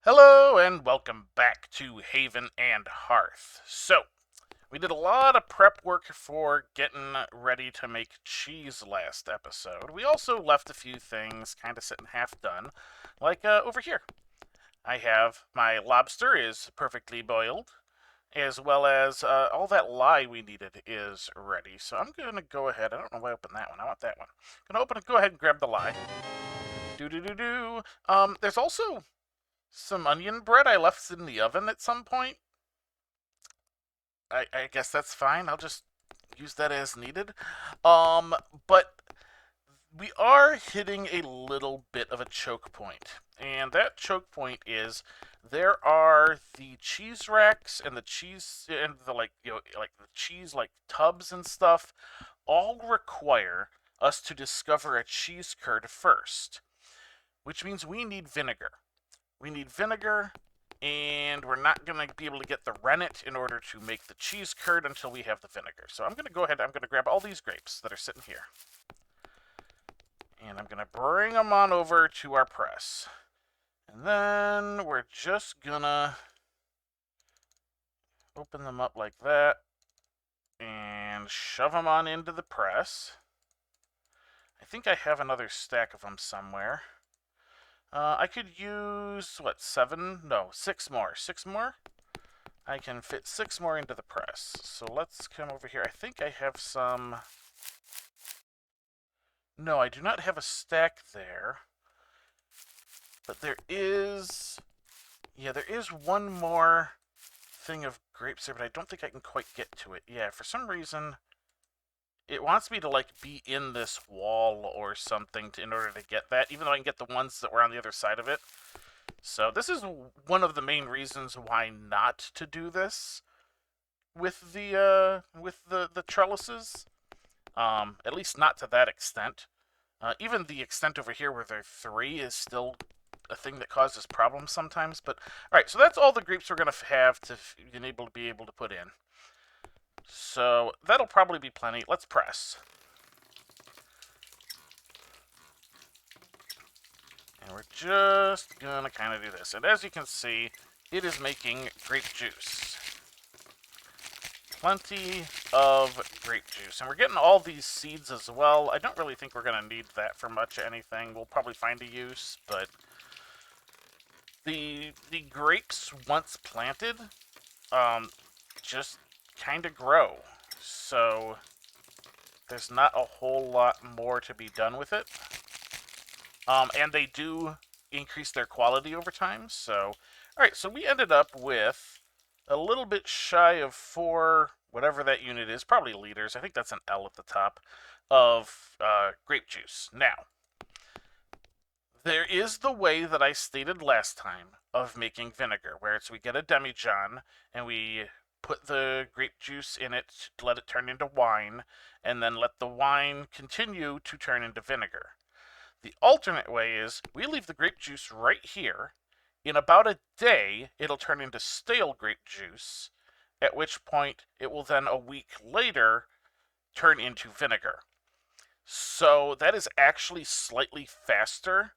Hello and welcome back to Haven and Hearth. So, we did a lot of prep work for getting ready to make cheese last episode. We also left a few things kind of sitting half done, like over here. I have my lobster is perfectly boiled, as well as all that lye we needed is ready. So I'm going to go ahead. I don't know why I opened that one. I want that one. I'm going to open it. Go ahead and grab the lye. Do do do do. There's also some onion bread I left in the oven at some point. I guess that's fine. I'll just use that as needed. But we are hitting a little bit of a choke point, and that choke point is there are the cheese racks and the cheese and the like the cheese like tubs and stuff all require us to discover a cheese curd first, which means we need vinegar. We need vinegar, and we're not going to be able to get the rennet in order to make the cheese curd until we have the vinegar. So I'm going to go ahead, I'm going to grab all these grapes that are sitting here, and I'm going to bring them on over to our press. And then we're just going to open them up like that and shove them on into the press. I think I have another stack of them somewhere. I could use, what, 7? No, 6 more. 6 more? I can fit 6 more into the press. So let's come over here. I think I have some... No, I do not have a stack there. But there is... Yeah, there is one more thing of grapes there, but I don't think I can quite get to it. Yeah, for some reason... It wants me to, like, be in this wall or something in order to get that, even though I can get the ones that were on the other side of it. So this is one of the main reasons why not to do this with the trellises. At least not to that extent. Even the extent over here where there are 3 is still a thing that causes problems sometimes. But all right, so that's all the grapes we're gonna have to be able to put in. So that'll probably be plenty. Let's press. And we're just gonna kind of do this. And as you can see, it is making grape juice. Plenty of grape juice. And we're getting all these seeds as well. I don't really think we're gonna need that for much anything. We'll probably find a use, but the grapes once planted just kind of grow. So there's not a whole lot more to be done with it. And they do increase their quality over time. So, alright, so we ended up with a little bit shy of 4, whatever that unit is, probably liters, I think that's an L at the top, of grape juice. Now, there is the way that I stated last time of making vinegar, where it's we get a demijohn and we put the grape juice in it to let it turn into wine, and then let the wine continue to turn into vinegar. The alternate way is we leave the grape juice right here. In about a day, it'll turn into stale grape juice, at which point it will then a week later turn into vinegar. So that is actually slightly faster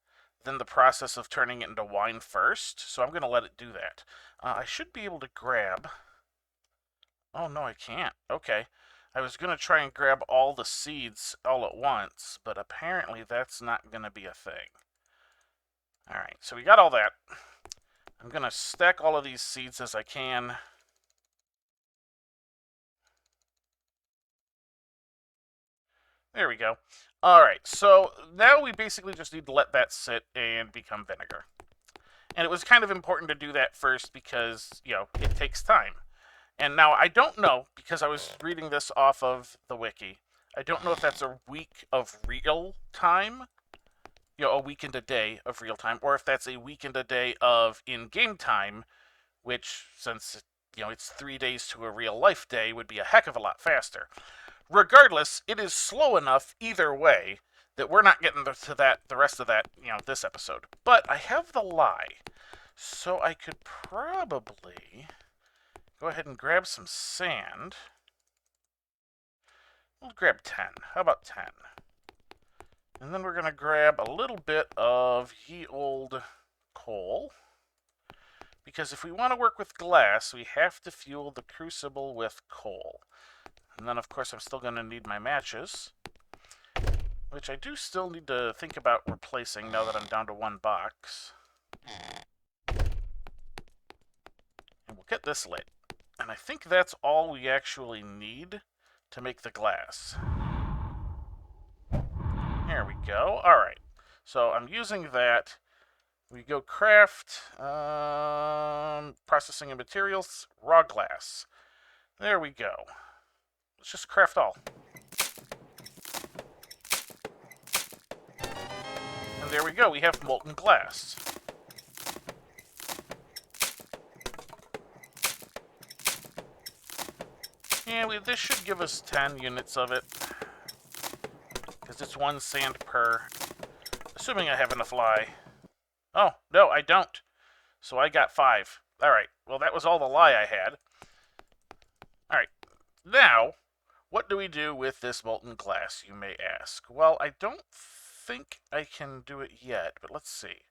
than the process of turning it into wine first. So I'm going to let it do that. I should be able to grab... Oh, no, I can't. Okay. I was going to try and grab all the seeds all at once, but apparently that's not going to be a thing. Alright, so we got all that. I'm going to stack all of these seeds as I can. There we go. Alright, so now we basically just need to let that sit and become vinegar. And it was kind of important to do that first because, it takes time. And now I don't know, because I was reading this off of the wiki, I don't know if that's a week of real time, a week and a day of real time, or if that's a week and a day of in-game time, which, since, it's 3 days to a real life day, would be a heck of a lot faster. Regardless, it is slow enough either way that we're not getting to that, the rest of that, this episode. But I have the lye, so I could probably... go ahead and grab some sand. We'll grab 10. How about 10? And then we're going to grab a little bit of ye old coal. Because if we want to work with glass, we have to fuel the crucible with coal. And then, of course, I'm still going to need my matches, which I do still need to think about replacing now that I'm down to one box. And we'll get this lit. And I think that's all we actually need to make the glass. Here we go. All right. So I'm using that. We go craft, processing and materials, raw glass. There we go. Let's just craft all. And there we go. We have molten glass. Yeah, this should give us 10 units of it. Because it's 1 sand per. Assuming I have enough lye. Oh, no, I don't. So I got 5. Alright, well, that was all the lye I had. Alright, now, what do we do with this molten glass, you may ask? Well, I don't think I can do it yet, but let's see.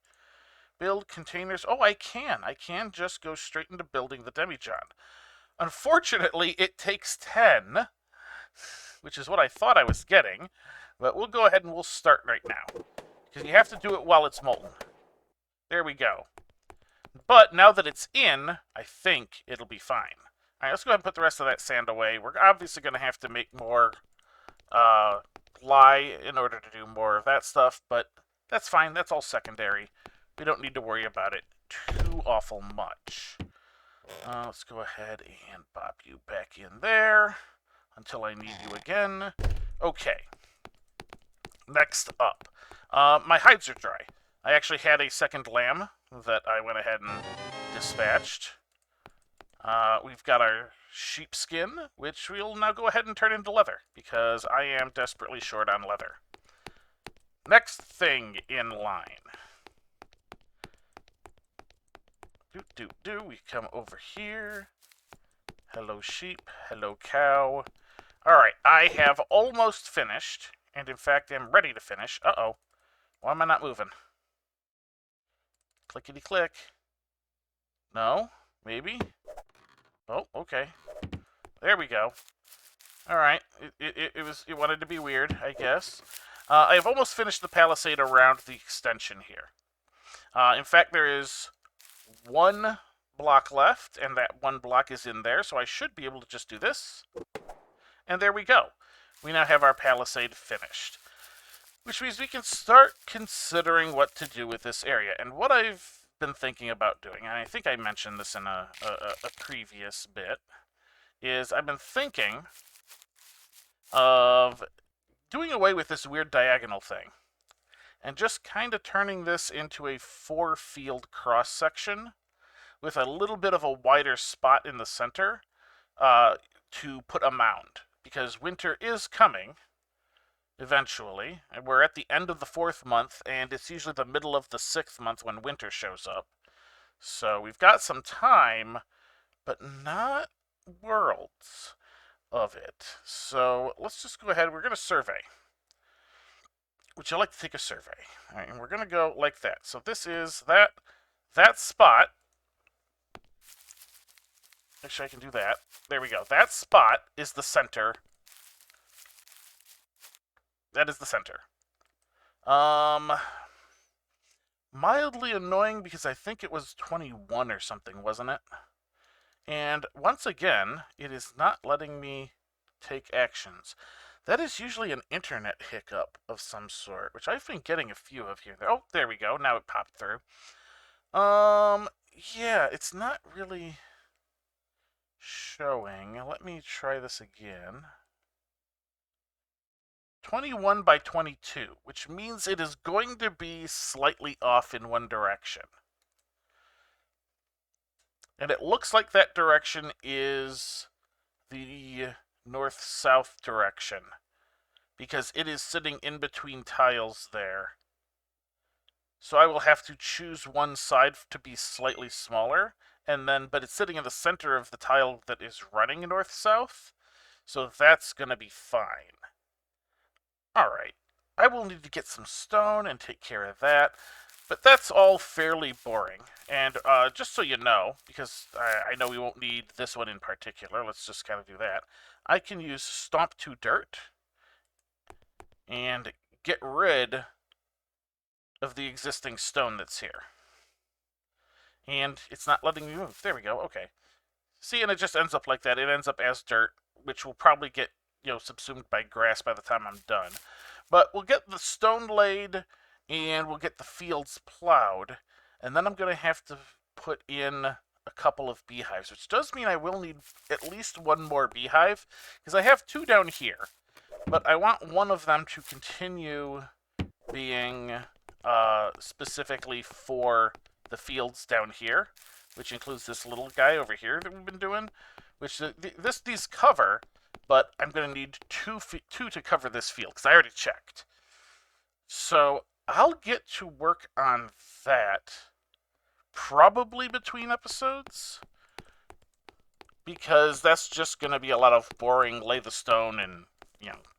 Build containers. Oh, I can. I can just go straight into building the demijohn. Unfortunately, it takes 10, which is what I thought I was getting, but we'll go ahead and we'll start right now, because you have to do it while it's molten. There we go. But now that it's in, I think it'll be fine. All right, let's go ahead and put the rest of that sand away. We're obviously going to have to make more lye in order to do more of that stuff, but that's fine. That's all secondary. We don't need to worry about it too awful much. Let's go ahead and pop you back in there until I need you again. Okay. Next up. My hides are dry. I actually had a second lamb that I went ahead and dispatched. We've got our sheepskin, which we'll now go ahead and turn into leather, because I am desperately short on leather. Next thing in line. We come over here. Hello, sheep. Hello, cow. Alright, I have almost finished, and in fact am ready to finish. Uh-oh. Why am I not moving? Clickety-click. No? Maybe? Oh, okay. There we go. Alright. It wanted to be weird, I guess. I have almost finished the palisade around the extension here. In fact, there is 1 block left, and that 1 block is in there, so I should be able to just do this. And there we go. We now have our palisade finished. Which means we can start considering what to do with this area. And what I've been thinking about doing, and I think I mentioned this in a previous bit, is I've been thinking of doing away with this weird diagonal thing. And just kind of turning this into a 4-field cross-section with a little bit of a wider spot in the center to put a mound. Because winter is coming, eventually. And we're at the end of the 4th month, and it's usually the middle of the 6th month when winter shows up. So we've got some time, but not worlds of it. So let's just go ahead. We're going to survey. Would you like to take a survey? All right, and we're going to go like that. So this is that spot. Actually, I can do that. There we go. That spot is the center. That is the center. Mildly annoying because I think it was 21 or something, wasn't it? And once again, it is not letting me take actions. That is usually an internet hiccup of some sort, which I've been getting a few of here. Oh, there we go. Now it popped through. Yeah, it's not really showing. Let me try this again. 21 by 22, which means it is going to be slightly off in one direction. And it looks like that direction is the north-south direction, because it is sitting in between tiles there. So I will have to choose one side to be slightly smaller, but it's sitting in the center of the tile that is running north-south, so that's going to be fine. Alright, I will need to get some stone and take care of that. But that's all fairly boring. And just so you know, because I know we won't need this one in particular, let's just kind of do that. I can use Stomp to Dirt and get rid of the existing stone that's here. And it's not letting me move. There we go. Okay. See, and it just ends up like that. It ends up as dirt, which will probably get, subsumed by grass by the time I'm done. But we'll get the stone laid, and we'll get the fields plowed, and then I'm going to have to put in a couple of beehives, which does mean I will need at least one more beehive, because I have 2 down here, but I want one of them to continue being specifically for the fields down here, which includes this little guy over here that we've been doing, which these cover, but I'm going to need two to cover this field, because I already checked. So I'll get to work on that probably between episodes, because that's just going to be a lot of boring, lay the stone and,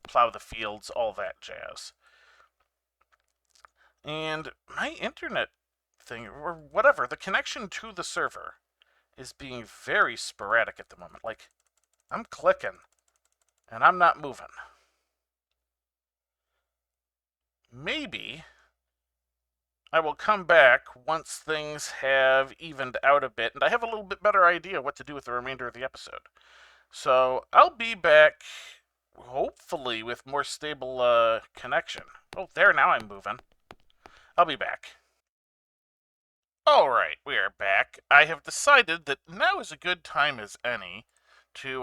plow the fields, all that jazz. And my internet thing, or whatever, the connection to the server is being very sporadic at the moment. Like, I'm clicking, and I'm not moving. Maybe I will come back once things have evened out a bit, and I have a little bit better idea what to do with the remainder of the episode. So I'll be back, hopefully, with more stable connection. Oh, there, now I'm moving. I'll be back. Alright, we are back. I have decided that now is a good time as any to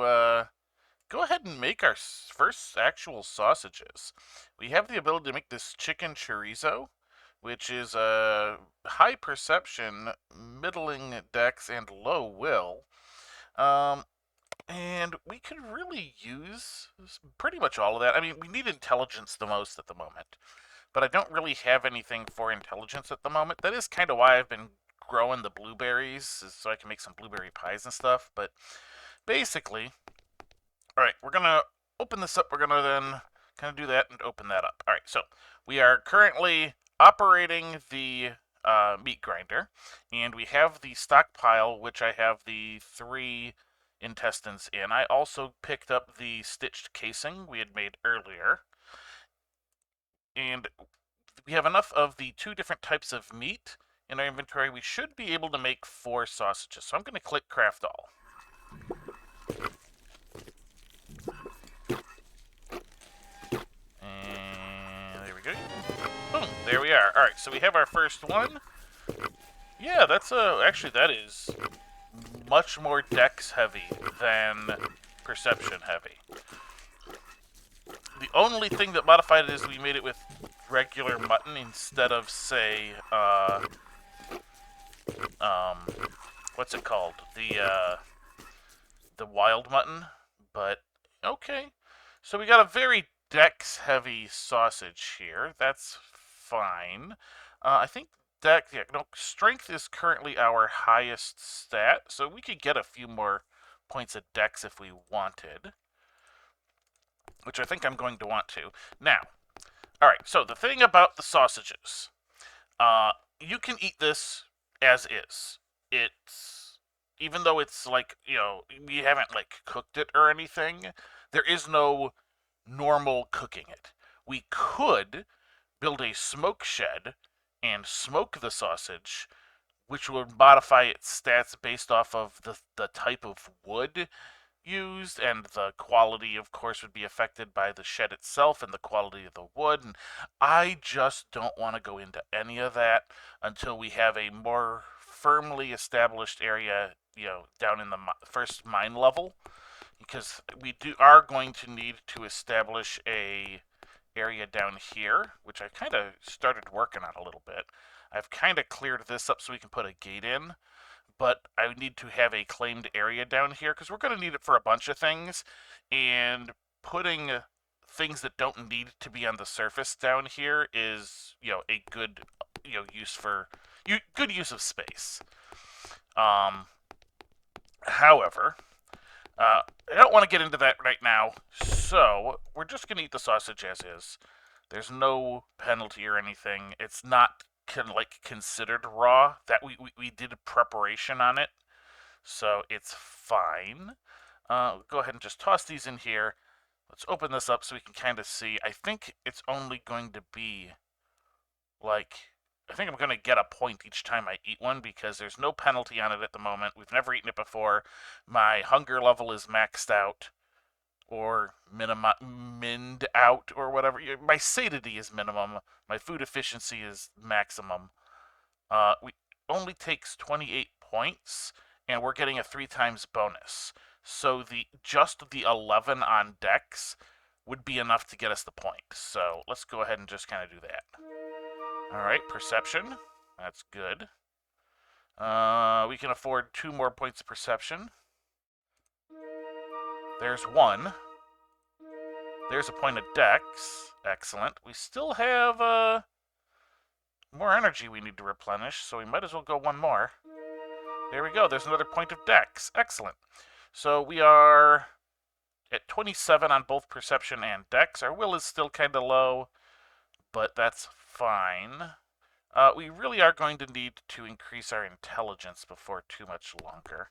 go ahead and make our first actual sausages. We have the ability to make this chicken chorizo, which is a high perception, middling dex, and low will. And we could really use pretty much all of that. I mean, we need intelligence the most at the moment, but I don't really have anything for intelligence at the moment. That is kind of why I've been growing the blueberries, so I can make some blueberry pies and stuff. But basically, all right, we're going to open this up. We're going to then kind of do that and open that up. All right, so we are currently operating the meat grinder, and we have the stockpile, which I have the 3 intestines in. I also picked up the stitched casing we had made earlier. And we have enough of the 2 different types of meat in our inventory. We should be able to make 4 sausages. So I'm going to click craft all. And there we go. Boom, there we are. All right, so we have our first one. Yeah, that's actually that is much more dex heavy than perception heavy. The only thing that modified it is we made it with regular mutton instead of, say, what's it called? The wild mutton. But okay, so we got a very dex heavy sausage here. That's fine. I think strength is currently our highest stat, so we could get a few more points of dex if we wanted, which I think I'm going to want to. Now, all right, so the thing about the sausages, you can eat this as is. It's, even though it's like, we haven't like cooked it or anything, there is no normal cooking it. We could build a smoke shed and smoke the sausage, which would modify its stats based off of the type of wood used, and the quality, of course, would be affected by the shed itself and the quality of the wood. And I just don't want to go into any of that until we have a more firmly established area, down in the first mine level, because we are going to need to establish a area down here, which I kind of started working on a little bit. I've kind of cleared this up so we can put a gate in, but I need to have a claimed area down here because we're going to need it for a bunch of things, and putting things that don't need to be on the surface down here is, a good, good use of space. However, I don't want to get into that right now, so we're just going to eat the sausage as is. There's no penalty or anything. It's not considered raw. That we did a preparation on it, so it's fine. Go ahead and just toss these in here. Let's open this up so we can kind of see. I think it's only going to be like, I think I'm going to get a point each time I eat one because there's no penalty on it at the moment. We've never eaten it before. My hunger level is maxed out or minned out or whatever. My satiety is minimum. My food efficiency is maximum. We only takes 28 points, and we're getting a 3 times bonus. So just the 11 on Dex would be enough to get us the point. So let's go ahead and just kind of do that. All right, perception. That's good. We can afford 2 more points of perception. There's 1. There's a point of Dex. Excellent. We still have more energy we need to replenish, so we might as well go 1 more. There we go. There's another point of Dex. Excellent. So we are at 27 on both perception and Dex. Our will is still kind of low, but that's fine. We really are going to need to increase our intelligence before too much longer.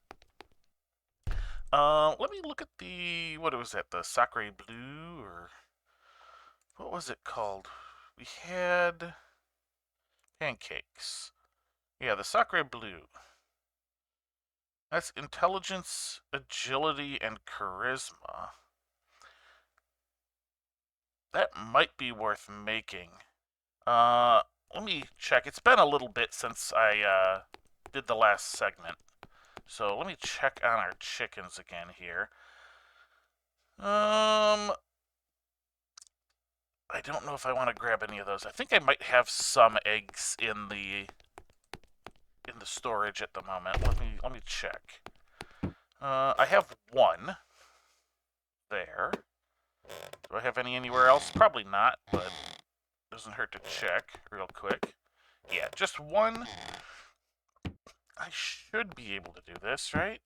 Let me look at what was that, the Sacre Bleu, or what was it called? We had pancakes. Yeah, the Sacre Bleu. That's intelligence, agility, and charisma. That might be worth making. Let me check. It's been a little bit since I did the last segment. So let me check on our chickens again here. I don't know if I want to grab any of those. I think I might have some eggs in the storage at the moment. Let me check. I have 1 there. Do I have any anywhere else? Probably not, but doesn't hurt to check real quick. Yeah, just 1. I should be able to do this, right?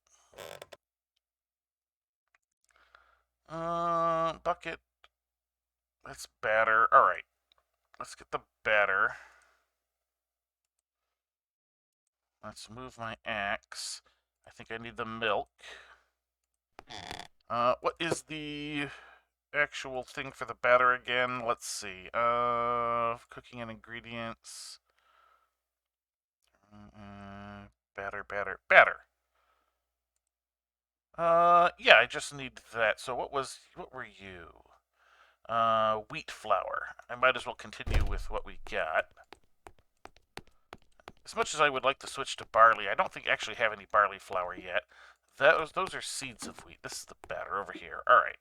Bucket. That's batter. Alright. Let's get the batter. Let's move my axe. I think I need the milk. What is the actual thing for the batter again? Let's see. Cooking and ingredients. Batter. Yeah, I just need that. So what were you? Wheat flour. I might as well continue with what we got. As much as I would like to switch to barley, I don't think I actually have any barley flour yet. Those are seeds of wheat. This is the batter over here. Alright.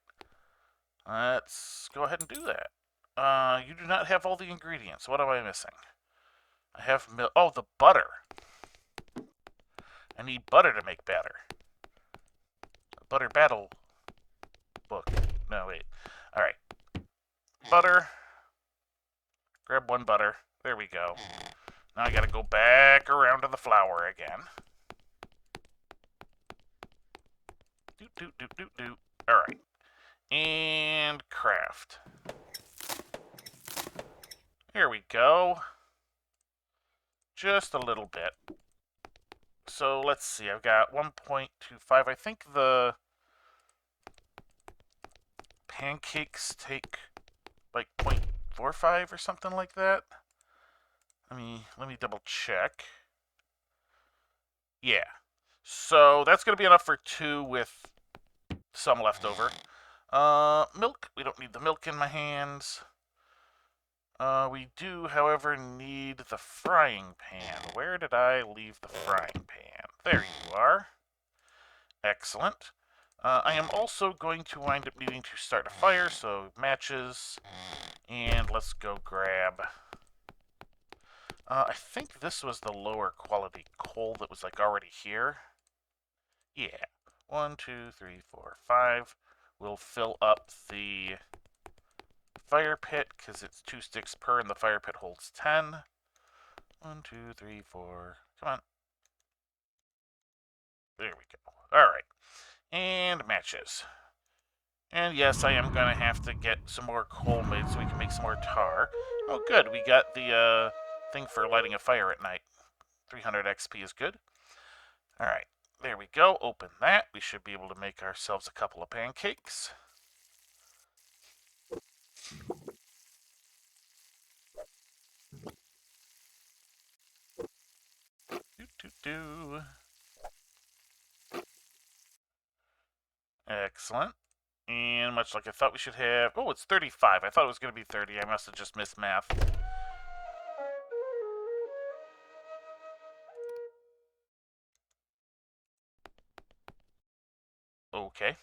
Let's go ahead and do that. You do not have all the ingredients. What am I missing? I have milk. Oh, the butter. I need butter to make batter. Butter battle book. No, wait. Alright. Butter. Grab 1 butter. There we go. Now I gotta go back around to the flour again. Do. Alright. And craft. Here we go. Just a little bit. So let's see, I've got 1.25. I think the pancakes take like 0.45 or something like that. Let me double check. Yeah. So that's going to be enough for 2 with some left over. Milk. We don't need the milk in my hands. We do, however, need the frying pan. Where did I leave the frying pan? There you are. Excellent. I am also going to wind up needing to start a fire, so matches. And let's go grab... I think this was the lower quality coal that was like already here. Yeah. 1, 2, 3, 4, 5. We'll fill up the fire pit because it's 2 sticks per and the fire pit holds 10. 1, 2, 3, 4. Come on. There we go. Alright. And matches. And yes, I am going to have to get some more coal made so we can make some more tar. Oh, good. We got the thing for lighting a fire at night. 300 XP is good. Alright, there we go. Open that. We should be able to make ourselves a couple of pancakes. Do. Excellent. And much like I thought we should have... Oh, it's 35. I thought it was going to be 30. I must have just missed math. Okay.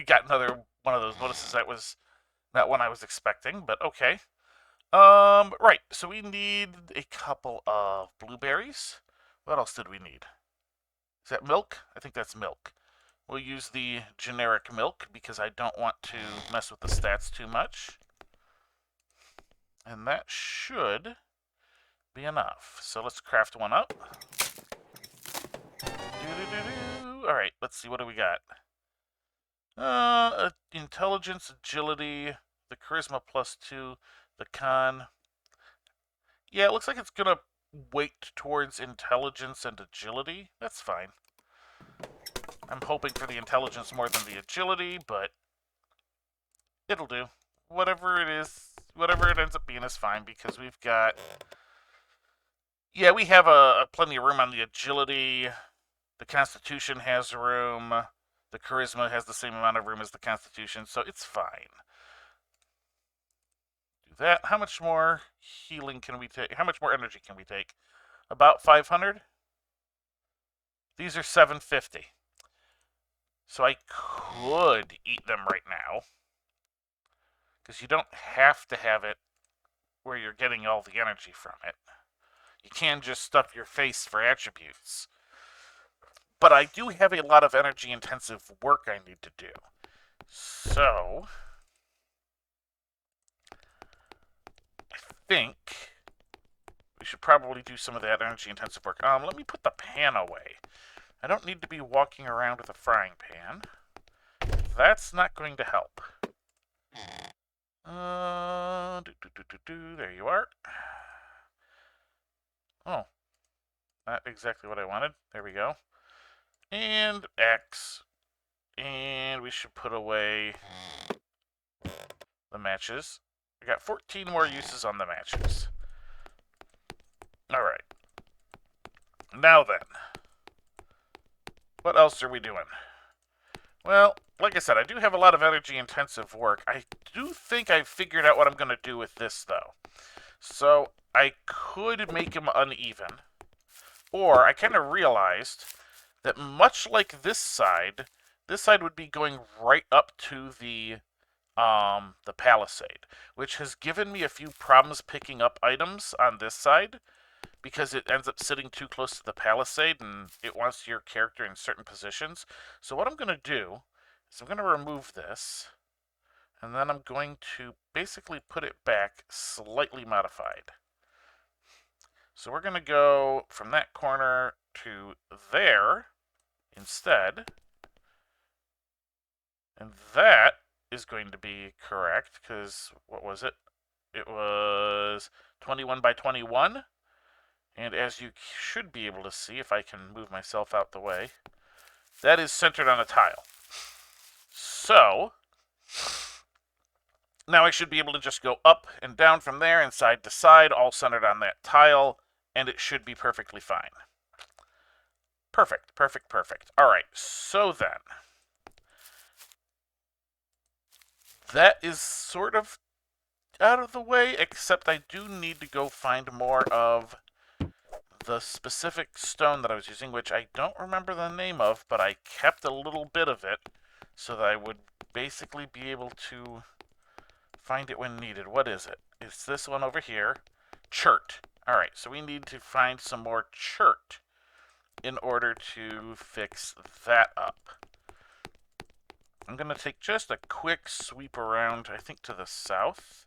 Got another one of those notices that was not one I was expecting, but okay. Right. So we need a couple of blueberries. What else did we need? Is that milk? I think that's milk. We'll use the generic milk because I don't want to mess with the stats too much. And that should be enough. So let's craft one up. Alright, let's see, what do we got? Intelligence, agility, the charisma +2, the con. Yeah, it looks like it's gonna weight towards intelligence and agility. That's fine. I'm hoping for the intelligence more than the agility, but it'll do. Whatever it is, whatever it ends up being is fine, because we've got... Yeah, we have plenty of room on the agility. The Constitution has room. The Charisma has the same amount of room as the Constitution, so it's fine. Do that. How much more healing can we take? How much more energy can we take? About 500? These are 750. So I could eat them right now. Because you don't have to have it where you're getting all the energy from it. You can just stuff your face for attributes. But I do have a lot of energy-intensive work I need to do. So I think we should probably do some of that energy-intensive work. Let me put the pan away. I don't need to be walking around with a frying pan. That's not going to help. There you are. Oh, not exactly what I wanted. There we go. And X. And we should put away the matches. I got 14 more uses on the matches. Alright. Now then. What else are we doing? Well, like I said, I do have a lot of energy-intensive work. I do think I've figured out what I'm going to do with this, though. So, I could make him uneven. Or, I kind of realized that much like this side would be going right up to the palisade, which has given me a few problems picking up items on this side, because it ends up sitting too close to the palisade and it wants your character in certain positions. So what I'm going to do is I'm going to remove this, and then I'm going to basically put it back slightly modified. So we're going to go from that corner to there instead. And that is going to be correct, because what was it? It was 21 by 21. And as you should be able to see, if I can move myself out the way, that is centered on a tile. So, now I should be able to just go up and down from there and side to side, all centered on that tile, and it should be perfectly fine. Perfect, perfect, perfect. Alright, so then, that is sort of out of the way, except I do need to go find more of the specific stone that I was using, which I don't remember the name of, but I kept a little bit of it so that I would basically be able to find it when needed. What is it? It's this one over here. Chert. Alright, so we need to find some more chert in order to fix that up. I'm going to take just a quick sweep around, I think to the south,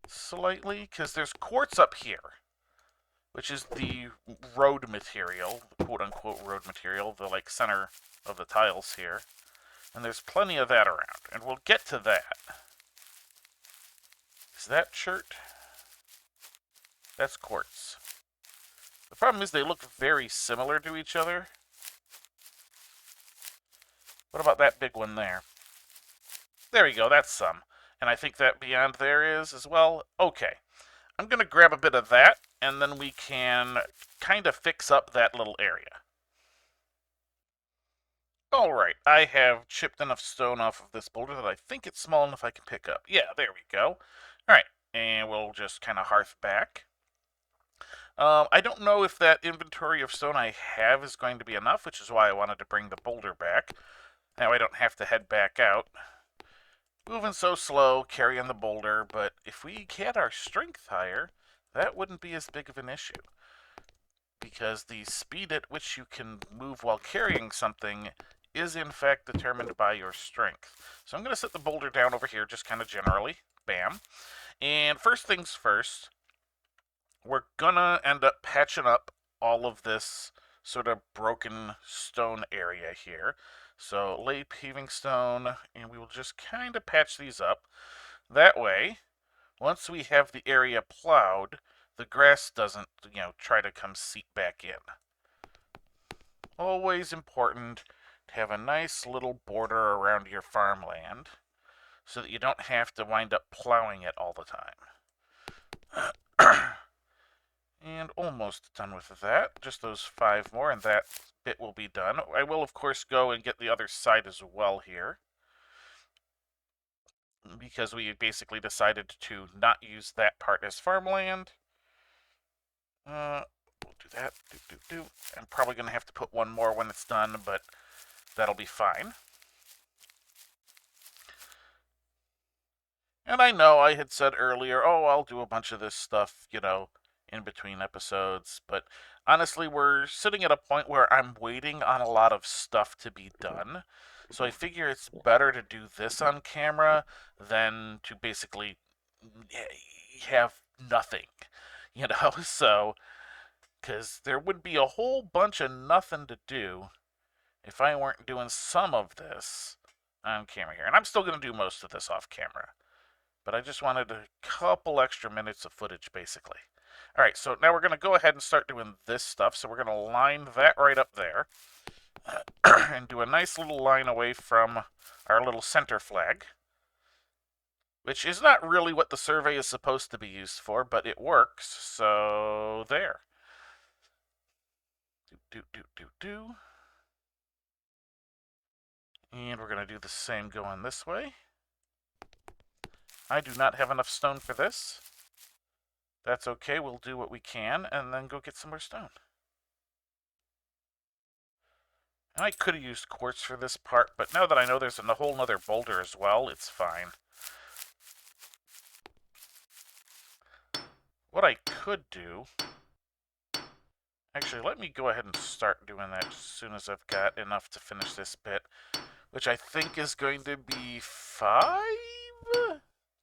slightly, because there's quartz up here, which is the road material, quote-unquote road material, the like center of the tiles here. And there's plenty of that around, and we'll get to that. Is that chert? That's quartz. The problem is they look very similar to each other. What about that big one there? There we go, that's some. And I think that beyond there is as well. Okay. I'm going to grab a bit of that, and then we can kind of fix up that little area. Alright, I have chipped enough stone off of this boulder that I think it's small enough I can pick up. Yeah, there we go. Alright, and we'll just kind of hearth back. I don't know if that inventory of stone I have is going to be enough, which is why I wanted to bring the boulder back. Now I don't have to head back out. Moving so slow, carrying the boulder, but if we had our strength higher, that wouldn't be as big of an issue. Because the speed at which you can move while carrying something is in fact determined by your strength. So I'm going to set the boulder down over here just kind of generally. Bam. And first things first, we're going to end up patching up all of this sort of broken stone area here. So lay paving stone, and we will just kind of patch these up. That way, once we have the area plowed, the grass doesn't, try to come seep back in. Always important to have a nice little border around your farmland so that you don't have to wind up plowing it all the time. And almost done with that. Just those 5 more, and that bit will be done. I will, of course, go and get the other side as well here, because we basically decided to not use that part as farmland. We'll do that. I'm probably going to have to put one more when it's done, but that'll be fine. And I know I had said earlier, oh, I'll do a bunch of this stuff, in between episodes, but honestly, we're sitting at a point where I'm waiting on a lot of stuff to be done. So I figure it's better to do this on camera than to basically have nothing, So, because there would be a whole bunch of nothing to do if I weren't doing some of this on camera here. And I'm still going to do most of this off camera. But I just wanted a couple extra minutes of footage, basically. All right, so now we're going to go ahead and start doing this stuff. So we're going to line that right up there and do a nice little line away from our little center flag, which is not really what the survey is supposed to be used for, but it works. So there. And we're going to do the same going this way. I do not have enough stone for this. That's okay, we'll do what we can, and then go get some more stone. And I could have used quartz for this part, but now that I know there's a whole other boulder as well, it's fine. What I could do... Actually, let me go ahead and start doing that as soon as I've got enough to finish this bit, which I think is going to be 5?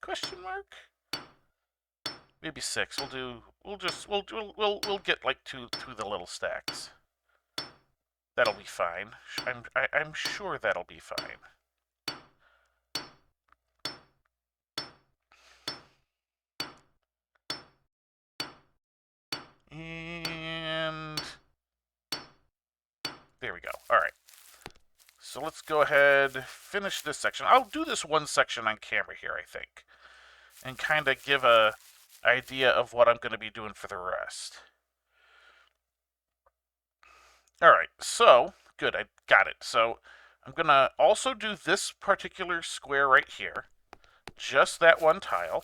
Question mark? Maybe 6. We'll get like 2 through the little stacks. That'll be fine. I'm sure that'll be fine. And there we go. All right. So let's go ahead, finish this section. I'll do this one section on camera here, I think, and kind of give a idea of what I'm going to be doing for the rest. All right, so, good, I got it. So I'm going to also do this particular square right here, just that one tile.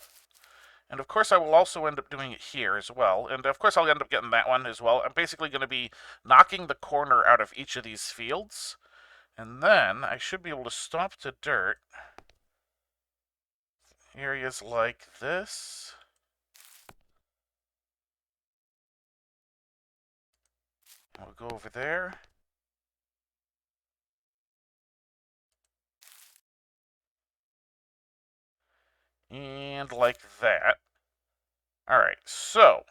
And of course I will also end up doing it here as well. And of course I'll end up getting that one as well. I'm basically going to be knocking the corner out of each of these fields. And then I should be able to stomp to dirt areas like this. We'll go over there. And like that. Alright, so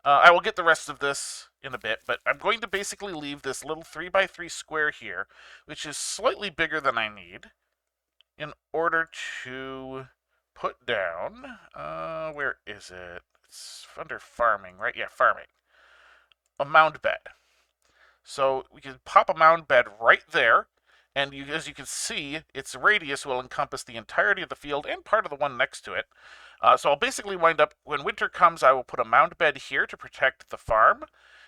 I will get the rest of this in a bit, but I'm going to basically leave this little 3x3 square here, which is slightly bigger than I need, in order to put down, where is it? it's under farming, right? Yeah, farming. A mound bed. So we can pop a mound bed right there, and as you can see, its radius will encompass the entirety of the field and part of the one next to it. So I'll basically wind up, when winter comes, I will put a mound bed here to protect the farm,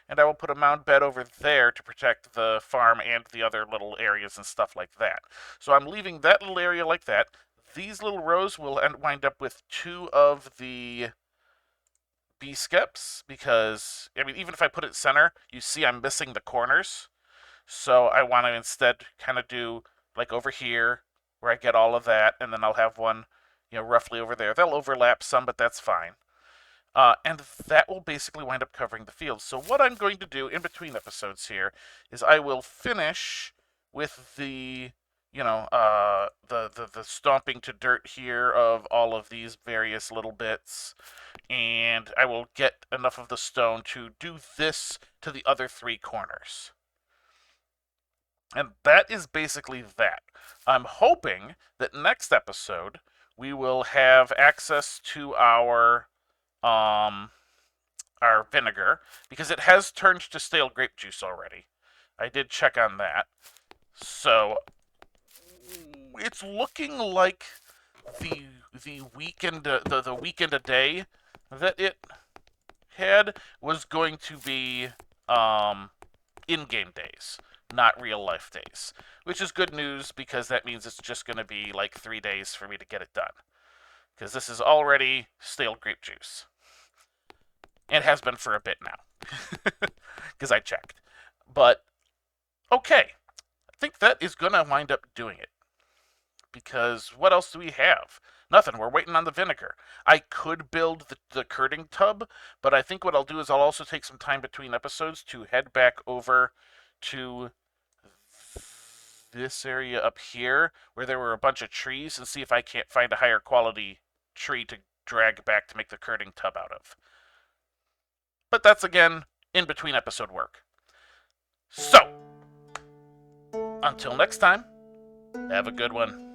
and I will put a mound bed over there to protect the farm and the other little areas and stuff like that. So I'm leaving that little area like that. These little rows will wind up with 2 of the bee skips, because, I mean, even if I put it center, you see I'm missing the corners. So I want to instead kind of do like over here where I get all of that, and then I'll have one, roughly over there. They'll overlap some, but that's fine. And that will basically wind up covering the field. So what I'm going to do in between episodes here is I will finish with the, the stomping to dirt here of all of these various little bits, and I will get enough of the stone to do this to the other 3 corners. And that is basically that. I'm hoping that next episode we will have access to our vinegar, because it has turned to stale grape juice already. I did check on that. So it's looking like the weekend the weekend a day that it had was going to be in-game days, not real-life days, which is good news, because that means it's just going to be like 3 days for me to get it done, because this is already stale grape juice. And has been for a bit now, because I checked. But, okay, I think that is going to wind up doing it, because what else do we have? Nothing. We're waiting on the vinegar. I could build the curting tub, but I think what I'll do is I'll also take some time between episodes to head back over to this area up here where there were a bunch of trees, and see if I can't find a higher quality tree to drag back to make the curting tub out of. But that's, again, in between episode work. So, until next time, have a good one.